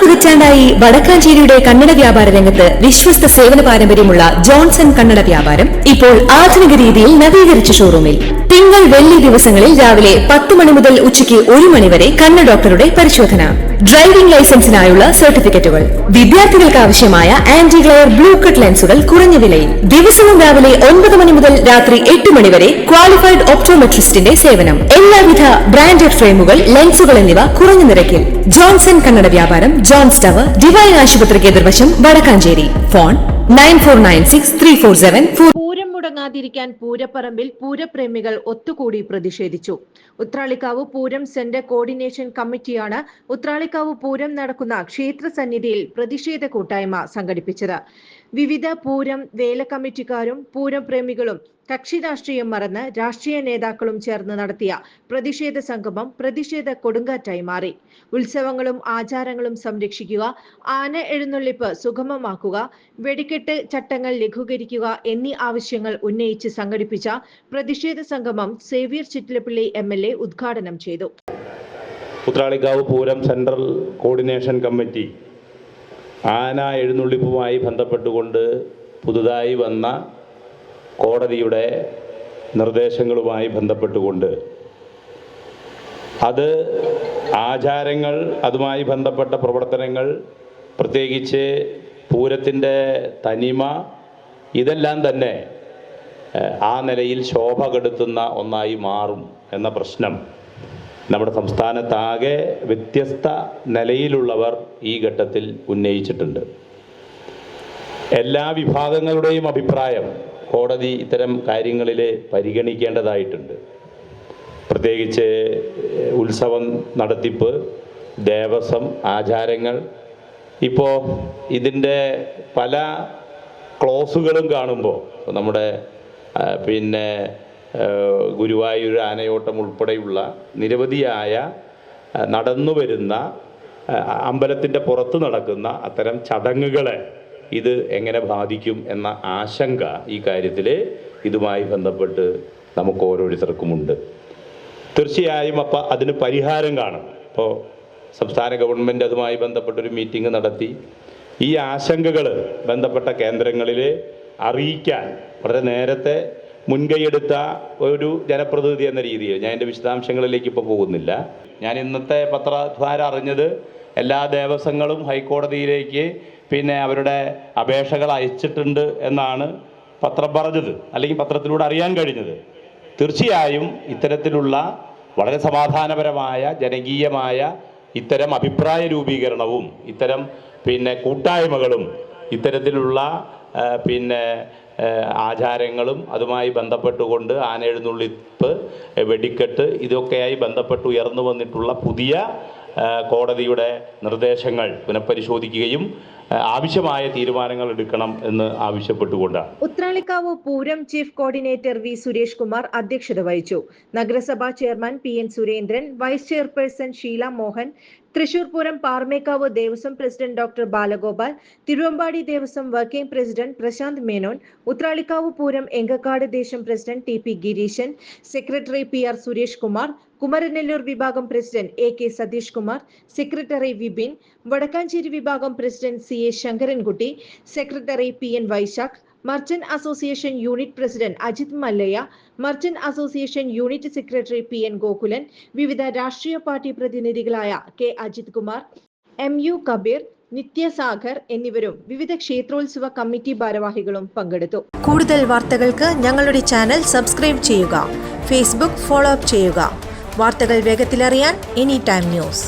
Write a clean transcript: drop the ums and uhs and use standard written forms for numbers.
പതിറ്റാണ്ടായി വടക്കാഞ്ചേരിയുടെ കന്നഡ വ്യാപാര രംഗത്ത് വിശ്വസ്ത സേവന പാരമ്പര്യമുള്ള ജോൺസൺ കന്നഡ വ്യാപാരം ഇപ്പോൾ ആധുനിക രീതിയിൽ നവീകരിച്ച ഷോറൂമിൽ തിങ്കൾ വെള്ളി ദിവസങ്ങളിൽ രാവിലെ 10 മണി മുതൽ ഉച്ചയ്ക്ക് 1 മണി വരെ കണ്ണ് ഡോക്ടറുടെ പരിശോധന, ഡ്രൈവിംഗ് ലൈസൻസിനായുള്ള സർട്ടിഫിക്കറ്റുകൾ, വിദ്യാർത്ഥികൾക്ക് ആവശ്യമായ ആന്റി ഗ്ലെയർ ബ്ലൂ കട്ട് ലെൻസുകൾ കുറഞ്ഞ വിലയിൽ, ദിവസവും രാവിലെ 9 മണി മുതൽ രാത്രി 8 മണി വരെ ക്വാളിഫൈഡ് ഒപ്റ്റോമെട്രിസ്റ്റിന്റെ സേവനം, എല്ലാവിധ ബ്രാൻഡഡ് ഫ്രെയിമുകൾ, ലെൻസുകൾ എന്നിവ കുറഞ്ഞ നിരക്കിൽ. ജോൺസൺ കന്നഡ വ്യാപാരം, ജോൺസ് ടവർ, ഡിവൈൻ ആശുപത്രിക്ക് എതിർവശം, വടക്കാഞ്ചേരി. ഫോൺ 94963474. പൂരം മുടങ്ങാതിരിക്കാൻ പൂരപ്പറമ്പിൽ പൂരപ്രേമികൾ ഒത്തുകൂടി പ്രതിഷേധിച്ചു. ഉത്രാളിക്കാവ് പൂരം സെന്റർ കോർഡിനേഷൻ കമ്മിറ്റിയാണ് ഉത്രാളിക്കാവ് പൂരം നടക്കുന്ന ക്ഷേത്ര സന്നിധിയിൽ പ്രതിഷേധ കൂട്ടായ്മ സംഘടിപ്പിച്ചത്. വിവിധ പൂരം വേല കമ്മിറ്റിക്കാരും പൂരം പ്രേമികളും കക്ഷി രാഷ്ട്രീയം മറന്ന് രാഷ്ട്രീയ നേതാക്കളും ചേർന്ന് നടത്തിയ പ്രതിഷേധ സംഗമം പ്രതിഷേധ കൊടുങ്കാറ്റായി മാറി. ഉത്സവങ്ങളും ആചാരങ്ങളും സംരക്ഷിക്കുക, ആന എഴുന്നള്ളിപ്പ് സുഗമമാക്കുക, വെടിക്കെട്ട് ചട്ടങ്ങൾ ലഘൂകരിക്കുക എന്നീ ആവശ്യങ്ങൾ ഉന്നയിച്ച് സംഘടിപ്പിച്ച പ്രതിഷേധ സംഗമം സേവ്യർ ചിറ്റിലപ്പള്ളി MLA ഉദ്ഘാടനം ചെയ്തു. Uthralikkavu Pooram central coordination committee ആന എഴുന്നള്ളിപ്പുമായി ബന്ധപ്പെട്ടുകൊണ്ട് പുതുതായി വന്ന കോടതിയുടെ നിർദ്ദേശങ്ങളുമായി ബന്ധപ്പെട്ടുകൊണ്ട് അത് ആചാരങ്ങൾ, അതുമായി ബന്ധപ്പെട്ട പ്രവർത്തനങ്ങൾ, പ്രത്യേകിച്ച് പൂരത്തിൻ്റെ തനിമ, ഇതെല്ലാം തന്നെ ആ നിലയിൽ ശോഭ കെടുത്തുന്ന ഒന്നായി മാറും എന്ന പ്രശ്നം നമ്മുടെ സംസ്ഥാനത്താകെ വ്യത്യസ്ത നിലയിലുള്ളവർ ഈ ഘട്ടത്തിൽ ഉന്നയിച്ചിട്ടുണ്ട്. എല്ലാ വിഭാഗങ്ങളുടെയും അഭിപ്രായം കോടതി ഇത്തരം കാര്യങ്ങളിൽ പരിഗണിക്കേണ്ടതായിട്ടുണ്ട്. പ്രത്യേകിച്ച് ഉത്സവം നടത്തിപ്പ്, ദേവസ്വം ആചാരങ്ങൾ, ഇപ്പോൾ ഇതിൻ്റെ പല ക്ലോസുകളും കാണുമ്പോൾ നമ്മുടെ ഗുരുവായൂർ ആനയോട്ടം ഉൾപ്പെടെയുള്ള നിരവധിയായ നടന്നു വരുന്ന അമ്പലത്തിൻ്റെ പുറത്ത് നടക്കുന്ന അത്തരം ചടങ്ങുകളെ ഇത് എങ്ങനെ ബാധിക്കും എന്ന ആശങ്ക ഈ കാര്യത്തിൽ ഇതുമായി ബന്ധപ്പെട്ട് നമുക്ക് ഓരോരുത്തർക്കുമുണ്ട്. തീർച്ചയായും അപ്പം അതിന് പരിഹാരം കാണണം. ഇപ്പോൾ സംസ്ഥാന ഗവൺമെൻറ് അതുമായി ബന്ധപ്പെട്ടൊരു മീറ്റിംഗ് നടത്തി ഈ ആശങ്കകൾ ബന്ധപ്പെട്ട കേന്ദ്രങ്ങളിൽ അറിയിക്കാൻ വളരെ നേരത്തെ മുൻകൈയെടുത്ത ഒരു ജനപ്രതിനിധി എന്ന രീതിയിൽ ഞാൻ എൻ്റെ വിശദാംശങ്ങളിലേക്ക് ഇപ്പോൾ പോകുന്നില്ല. ഞാൻ ഇന്നത്തെ പത്രദ്വാര അറിഞ്ഞത് എല്ലാ ദേവസ്വങ്ങളും ഹൈക്കോടതിയിലേക്ക് അവരുടെ അപേക്ഷകൾ അയച്ചിട്ടുണ്ട് എന്നാണ് പത്രം പറഞ്ഞത്, അല്ലെങ്കിൽ പത്രത്തിലൂടെ അറിയാൻ കഴിഞ്ഞത്. തീർച്ചയായും ഇത്തരത്തിലുള്ള വളരെ സമാധാനപരമായ ജനകീയമായ ഇത്തരം അഭിപ്രായ രൂപീകരണവും ഇത്തരം കൂട്ടായ്മകളും ഇത്തരത്തിലുള്ള ആചാരങ്ങളും അതുമായി ബന്ധപ്പെട്ടുകൊണ്ട് ആന എഴുന്നള്ളിപ്പ്, വെടിക്കെട്ട്, ഇതൊക്കെയായി ബന്ധപ്പെട്ട് ഉയർന്നു വന്നിട്ടുള്ള പുതിയ കോടതിയുടെ നിർദ്ദേശങ്ങൾ പുനഃപരിശോധിക്കുകയും ആവശ്യമായ തീരുമാനങ്ങൾ എടുക്കണം എന്ന് ആവശ്യപ്പെട്ടുകൊണ്ടാണ്. Uthralikavu Pooram chief coordinator V Suresh Kumar അധ്യക്ഷത വഹിച്ചു. നഗരസഭാ chairman PN Surendran, vice chairperson Sheela Mohan, Thrissur Pooram Paramekkavu Devaswom president doctor Balagopal, Thiruvambadi Devaswom working president Prashanth Menon, Uthralikavu Pooram Engakkad ദേശം president TP Gireeshan, secretary PR Suresh Kumar, Kumaranellur വിഭാഗം president AK Satheesh Kumar, secretary Vipin, Vadakkanchery വിഭാഗം president CA Sankarankutty, secretary PN Vysakh, merchant association unit president Ajith Mallaya, merchant association unit secretary PN Gokulan, വിവിധ രാഷ്ട്രീയ party പ്രതിനിധികളായ K Ajith Kumar, MU Kabeer, Nithyasagar എന്നിവരും വിവിധ ക്ഷേത്രോത്സവ committee ഭാരവാഹികളും പങ്കെടുത്തു. കൂടുതൽ വാർത്തകൾക്ക് ഞങ്ങളുടെ ചാനൽ സബ്സ്ക്രൈബ് ചെയ്യുക. ഫേസ്ബുക്ക് ഫോളോ അപ്പ് ചെയ്യുക. വാർത്തകൾ വേഗത്തിലറിയാൻ Anytime News.